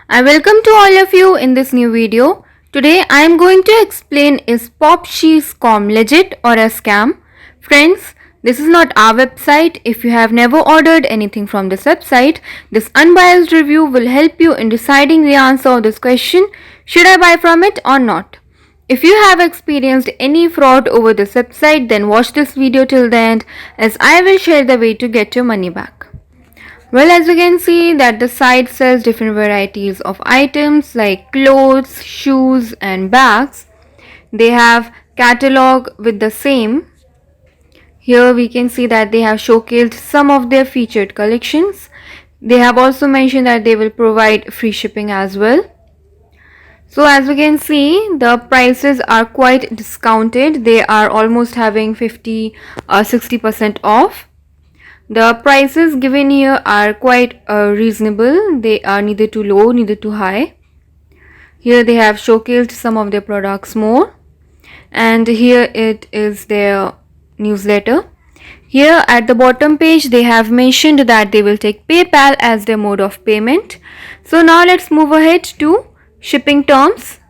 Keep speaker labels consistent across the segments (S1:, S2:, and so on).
S1: I welcome to all of you in this new video. Today I am going to explain is Popsheets.com legit or a scam? Friends, this is not our website. If you have never ordered anything from this website, this unbiased review will help you in deciding the answer of this question, should I buy from it or not? If you have experienced any fraud over this website, then watch this video till the end as I will share the way to get your money back. Well, as you can see that the site sells different varieties of items like clothes, shoes and bags. They have catalog with the same. Here we can see that they have showcased some of their featured collections. They have also mentioned that they will provide free shipping as well. So as we can see, the prices are quite discounted. They are almost having 50 or 60% off. The prices given here are quite reasonable. They are neither too low neither too high. Here they have showcased some of their products more, and here it is their newsletter. Here at the bottom page they have mentioned that they will take PayPal as their mode of payment. So now let's move ahead to shipping terms.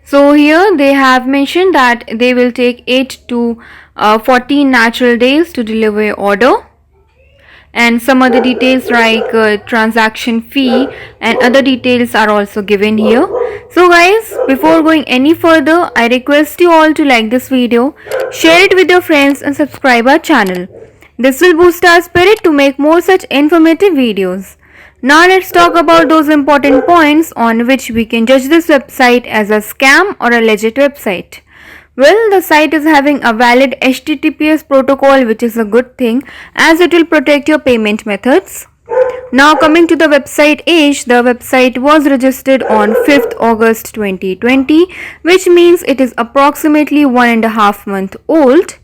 S1: So here they have mentioned that they will take 8 to 14 natural days to deliver your order, and some other details like transaction fee and other details are also given here. So guys, before going any further, I request you all to like this video, share it with your friends and subscribe our channel. This will boost our spirit to make more such informative videos. Now let's talk about those important points on which we can judge this website as a scam or a legit website. Well, the site is having a valid HTTPS protocol, which is a good thing as it will protect your payment methods. Now coming to the website age, the website was registered on 5th August 2020, which means it is approximately 1.5 months old,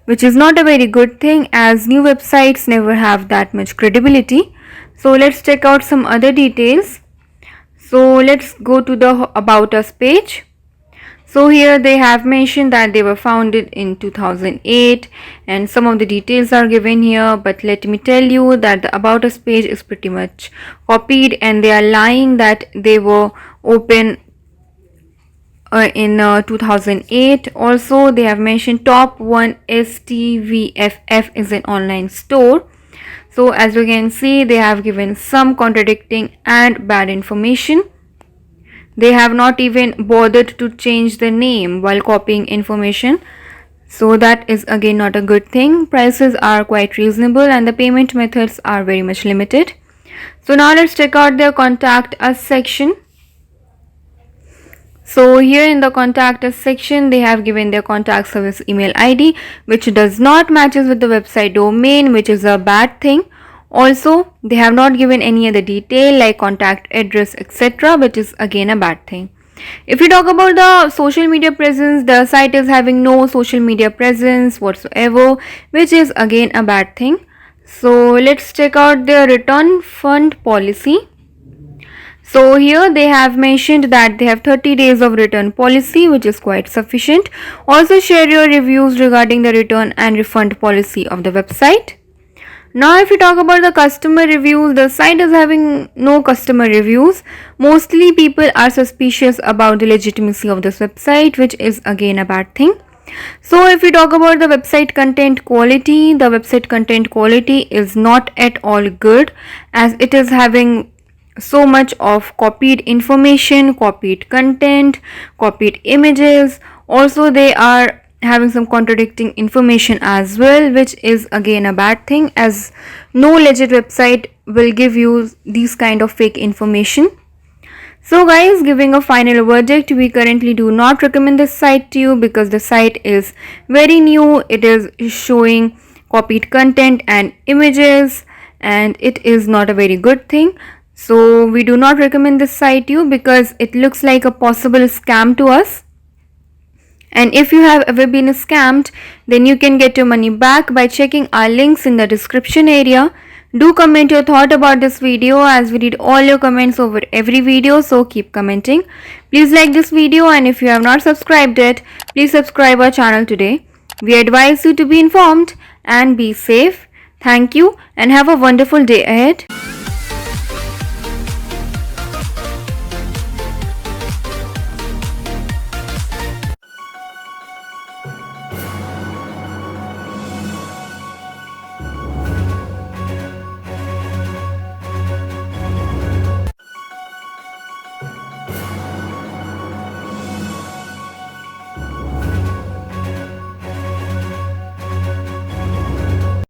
S1: which is not a very good thing as new websites never have that much credibility. So let's check out some other details. So let's go to the About Us page. So here they have mentioned that they were founded in 2008 and some of the details are given here, but let me tell you that the About Us page is pretty much copied and they are lying that they were open in 2008. Also they have mentioned Top 1 STVFF is an online store. So as you can see, they have given some contradicting and bad information. They have not even bothered to change the name while copying information. So that is again not a good thing. Prices are quite reasonable and the payment methods are very much limited. So now let's check out their Contact Us section. So here in the Contact Us section, they have given their contact service email ID, which does not matches with the website domain, which is a bad thing. Also, they have not given any other detail like contact address, etc., which is again a bad thing. If you talk about the social media presence, the site is having no social media presence whatsoever, which is again a bad thing. So let's check out their return fund policy. So here they have mentioned that they have 30 days of return policy, which is quite sufficient. Also share your reviews regarding the return and refund policy of the website. Now if you talk about the customer reviews, the site is having no customer reviews. Mostly people are suspicious about the legitimacy of this website, which is again a bad thing. So if we talk about the website content quality, the website content quality is not at all good as it is having so much of copied information, copied content, copied images. Also they are having some contradicting information as well, which is again a bad thing as no legit website will give you these kind of fake information. So guys, giving a final verdict, we currently do not recommend this site to you because the site is very new. It is showing copied content and images and it is not a very good thing. So we do not recommend this site to you because it looks like a possible scam to us. And if you have ever been scammed, then you can get your money back by checking our links in the description area. Do comment your thought about this video as we read all your comments over every video, so keep commenting. Please like this video and if you have not subscribed yet, please subscribe our channel today. We advise you to be informed and be safe. Thank you and have a wonderful day ahead.